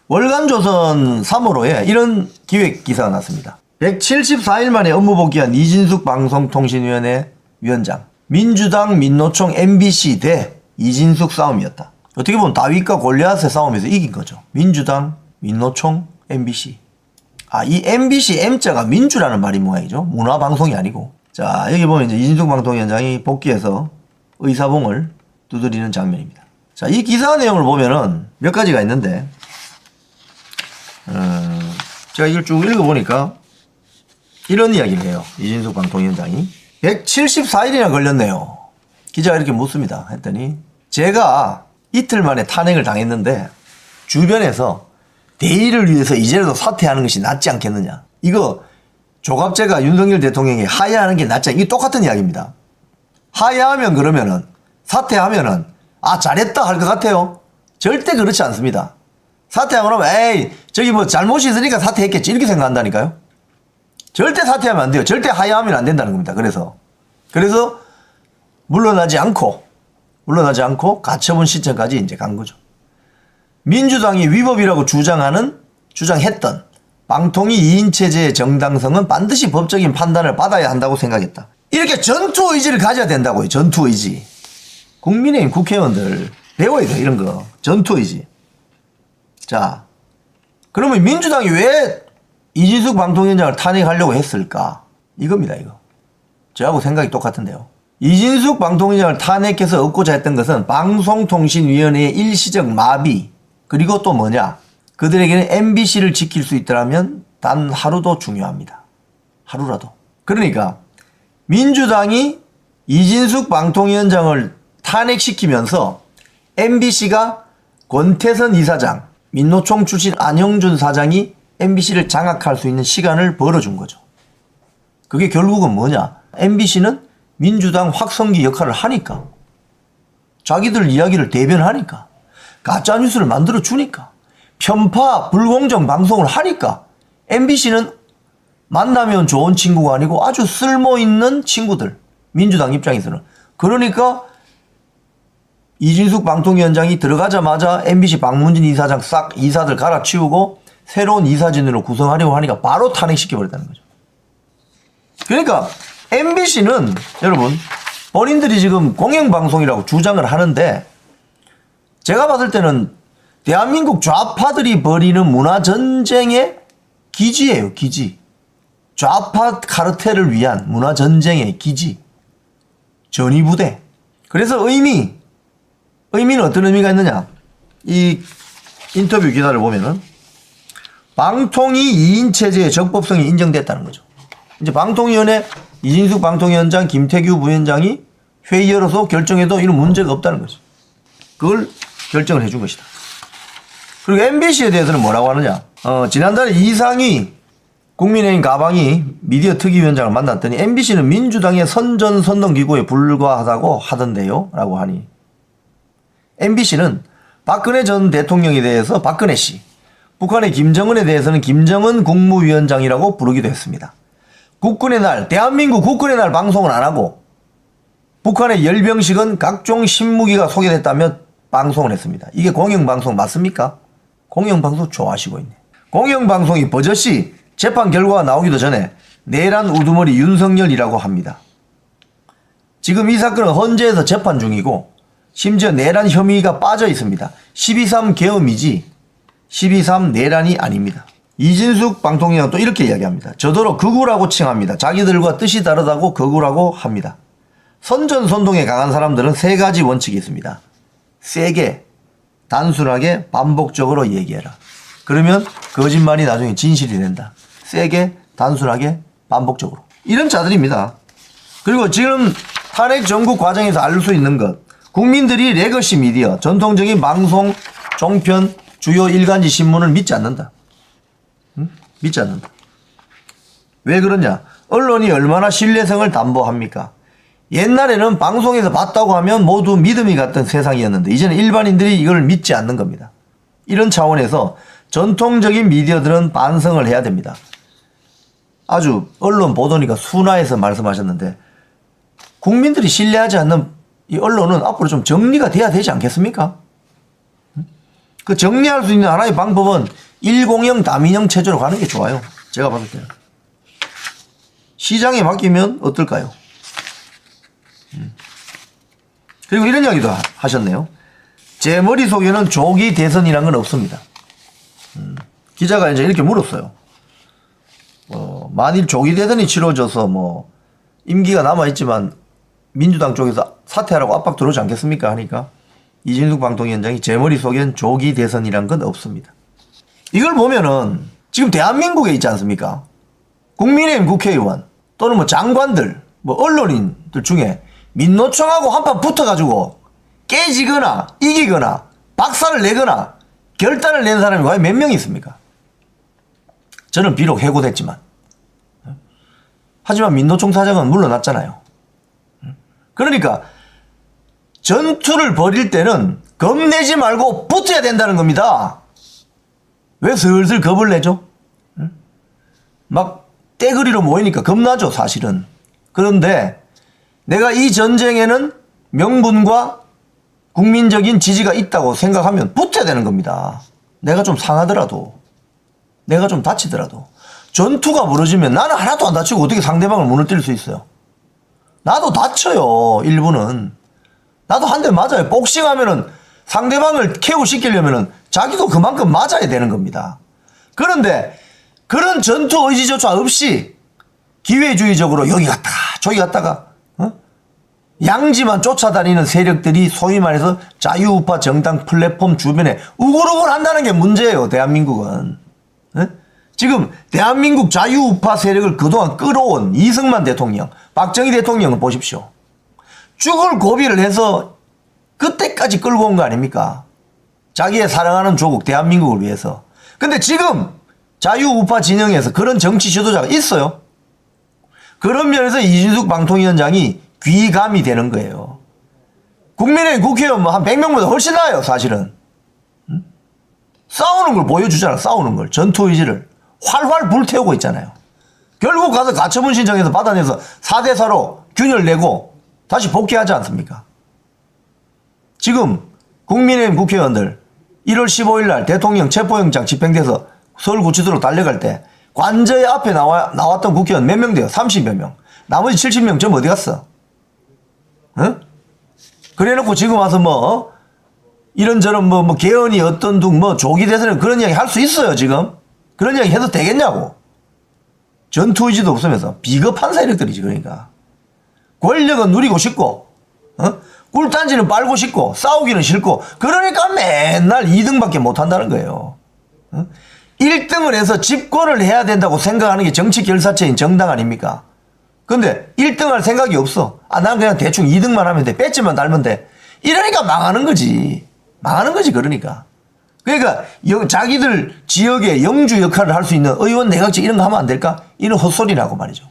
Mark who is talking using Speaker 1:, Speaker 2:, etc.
Speaker 1: 월간조선 3호로에 이런 기획 기사가 났습니다. 174일 만에 업무 복귀한 이진숙 방송통신위원회 위원장. 민주당, 민노총, MBC 대 이진숙 싸움이었다. 어떻게 보면 다윗과 골리앗의 싸움에서 이긴 거죠. 민주당, 민노총, MBC. 이 MBC M자가 민주라는 말이 모양이죠. 문화방송이 아니고. 자, 여기 보면 이제 이진숙 방통위원장이 복귀해서 의사봉을 두드리는 장면입니다. 자, 이 기사 내용을 보면은 몇 가지가 있는데, 제가 이걸 쭉 읽어보니까 이런 이야기를 해요. 이진숙 방통위원장이. 174일이나 걸렸네요. 기자가 이렇게 묻습니다. 했더니, 제가 이틀 만에 탄핵을 당했는데, 주변에서 대의를 위해서 이제라도 사퇴하는 것이 낫지 않겠느냐. 이거 조갑제가 윤석열 대통령이 하야하는 게 낫지 않냐. 이게 똑같은 이야기입니다. 하야하면 그러면은, 사퇴하면은, 잘했다 할 것 같아요. 절대 그렇지 않습니다. 사퇴하고 나면, 에이, 저기 뭐 잘못이 있으니까 사퇴했겠지. 이렇게 생각한다니까요. 절대 사퇴하면 안 돼요. 절대 하야하면 안 된다는 겁니다. 그래서, 물러나지 않고 가처분 신청까지 이제 간 거죠. 민주당이 위법이라고 주장했던 방통위 2인 체제의 정당성은 반드시 법적인 판단을 받아야 한다고 생각했다. 이렇게 전투 의지를 가져야 된다고요. 전투 의지. 국민의힘 국회의원들 배워야 돼요. 이런 거. 전투 의지. 자, 그러면 민주당이 왜 이진숙 방통위원장을 탄핵하려고 했을까? 이겁니다. 이거. 저하고 생각이 똑같은데요. 이진숙 방통위원장을 탄핵해서 얻고자 했던 것은 방송통신위원회의 일시적 마비, 그리고 또 뭐냐? 그들에게는 MBC를 지킬 수 있더라면 단 하루도 중요합니다. 하루라도. 그러니까 민주당이 이진숙 방통위원장을 탄핵시키면서 MBC가 권태선 이사장, 민노총 출신 안영준 사장이 MBC를 장악할 수 있는 시간을 벌어준 거죠. 그게 결국은 뭐냐? MBC는 민주당 확성기 역할을 하니까, 자기들 이야기를 대변하니까, 가짜뉴스를 만들어주니까, 편파, 불공정 방송을 하니까, MBC는 만나면 좋은 친구가 아니고 아주 쓸모있는 친구들, 민주당 입장에서는. 그러니까 이진숙 방통위원장이 들어가자마자 MBC 박문진 이사장 싹 이사들 갈아치우고 새로운 이사진으로 구성하려고 하니까 바로 탄핵시켜버렸다는 거죠. 그러니까 MBC는 여러분, 본인들이 지금 공영방송이라고 주장을 하는데, 제가 봤을 때는 대한민국 좌파들이 벌이는 문화전쟁의 기지예요. 기지. 좌파 카르텔을 위한 문화전쟁의 기지. 전위부대. 그래서 의미는 어떤 의미가 있느냐. 이 인터뷰 기사를 보면은 방통위 2인 체제의 적법성이 인정됐다는 거죠. 이제 방통위원회 이진숙 방통위원장, 김태규 부위원장이 회의 열어서 결정해도 이런 문제가 없다는 거죠. 그걸 결정을 해준 것이다. 그리고 MBC에 대해서는 뭐라고 하느냐. 지난달에 이상희 국민의힘 가방이 미디어 특위위원장을 만났더니 MBC는 민주당의 선전선동기구에 불과하다고 하던데요. 라고 하니, MBC는 박근혜 전 대통령에 대해서 박근혜 씨, 북한의 김정은에 대해서는 김정은 국무위원장이라고 부르기도 했습니다. 국군의 날, 대한민국 국군의 날 방송을 안 하고 북한의 열병식은 각종 신무기가 소개됐다며 방송을 했습니다. 이게 공영방송 맞습니까? 공영방송 좋아하시고 있네. 공영방송이 버젓이 재판 결과가 나오기도 전에 내란 우두머리 윤석열이라고 합니다. 지금 이 사건은 헌재에서 재판 중이고 심지어 내란 혐의가 빠져 있습니다. 12.3 계엄이지 12.3 내란이 아닙니다. 이진숙 방통위원장은 또 이렇게 이야기합니다. 저더러 극우라고 칭합니다. 자기들과 뜻이 다르다고 극우라고 합니다. 선전선동에 강한 사람들은 세 가지 원칙이 있습니다. 세게, 단순하게, 반복적으로 얘기해라. 그러면 거짓말이 나중에 진실이 된다. 세게, 단순하게, 반복적으로. 이런 자들입니다. 그리고 지금 탄핵 전국 과정에서 알 수 있는 것, 국민들이 레거시 미디어, 전통적인 방송, 종편, 주요 일간지 신문을 믿지 않는다. 믿지 않는다. 왜 그러냐? 언론이 얼마나 신뢰성을 담보합니까? 옛날에는 방송에서 봤다고 하면 모두 믿음이 갔던 세상이었는데 이제는 일반인들이 이걸 믿지 않는 겁니다. 이런 차원에서 전통적인 미디어들은 반성을 해야 됩니다. 아주 언론 보도니까 순화해서 말씀하셨는데 국민들이 신뢰하지 않는 이 언론은 앞으로 좀 정리가 돼야 되지 않겠습니까? 그 정리할 수 있는 하나의 방법은 1공형 다민형 체제로 가는 게 좋아요. 제가 봤을 때는. 시장에 맡기면 어떨까요? 그리고 이런 이야기도 하셨네요. 제 머릿속에는 조기 대선이란 건 없습니다. 기자가 이제 이렇게 물었어요. 만일 조기 대선이 치러져서 뭐 임기가 남아있지만 민주당 쪽에서 사퇴하라고 압박 들어오지 않겠습니까? 하니까 이진숙 방통위원장이 제 머릿속엔 조기 대선이란 건 없습니다. 이걸 보면은 지금 대한민국에 있지 않습니까? 국민의힘 국회의원 또는 뭐 장관들 뭐 언론인들 중에 민노총하고 한판 붙어가지고 깨지거나 이기거나 박살을 내거나 결단을 낸 사람이 과연 몇 명 있습니까? 저는 비록 해고됐지만 하지만 민노총 사장은 물러났잖아요. 그러니까 전투를 벌일 때는 겁내지 말고 붙어야 된다는 겁니다. 왜 슬슬 겁을 내죠? 막 떼거리로 모이니까 겁나죠, 사실은. 그런데 내가 이 전쟁에는 명분과 국민적인 지지가 있다고 생각하면 붙어야 되는 겁니다. 내가 좀 상하더라도, 내가 좀 다치더라도. 전투가 벌어지면 나는 하나도 안 다치고 어떻게 상대방을 무너뜨릴 수 있어요? 나도 다쳐요, 일부는. 나도 한 대 맞아요. 복싱하면은 상대방을 KO 시키려면은 자기도 그만큼 맞아야 되는 겁니다. 그런데 그런 전투 의지조차 없이 기회주의적으로 여기 갔다가 저기 갔다가 양지만 쫓아다니는 세력들이 소위 말해서 자유우파 정당 플랫폼 주변에 우글우글 한다는 게 문제예요. 대한민국은. 지금 대한민국 자유우파 세력을 그동안 끌어온 이승만 대통령, 박정희 대통령을 보십시오. 죽을 고비를 해서 그때까지 끌고 온 거 아닙니까? 자기의 사랑하는 조국 대한민국을 위해서. 근데 지금 자유우파 진영에서 그런 정치 지도자가 있어요. 그런 면에서 이진숙 방통위원장이 귀감이 되는 거예요. 국민의힘 국회의원 뭐 한 100명보다 훨씬 나아요, 사실은. 싸우는 걸 보여주잖아, 싸우는 걸. 전투 의지를. 활활 불태우고 있잖아요. 결국 가서 가처분 신청해서 받아내서 4대4로 균열 내고 다시 복귀하지 않습니까? 지금 국민의힘 국회의원들 1월 15일 날 대통령 체포영장 집행돼서 서울구치소로 달려갈 때 관저의 앞에 나왔던 국회의원 몇 명 돼요? 30여 명. 나머지 70명 좀 어디 갔어? 응? 그래 놓고 지금 와서 뭐 이런저런 뭐 개헌이 어떤 둥 뭐 조기 대선을 그런 이야기 할 수 있어요, 지금? 그런 이야기 해도 되겠냐고. 전투 의지도 없으면서 비겁한 세력들이지. 그러니까 권력은 누리고 싶고 꿀단지는 빨고 싶고 싸우기는 싫고 그러니까 맨날 2등밖에 못한다는 거예요. 1등을 해서 집권을 해야 된다고 생각하는 게 정치 결사체인 정당 아닙니까? 근데 1등 할 생각이 없어. 난 그냥 대충 2등만 하면 돼. 배지만 달면 돼. 이러니까 망하는 거지. 망하는 거지. 그러니까 자기들 지역의 영주 역할을 할 수 있는 의원 내각제 이런 거 하면 안 될까? 이런 헛소리라고 말이죠.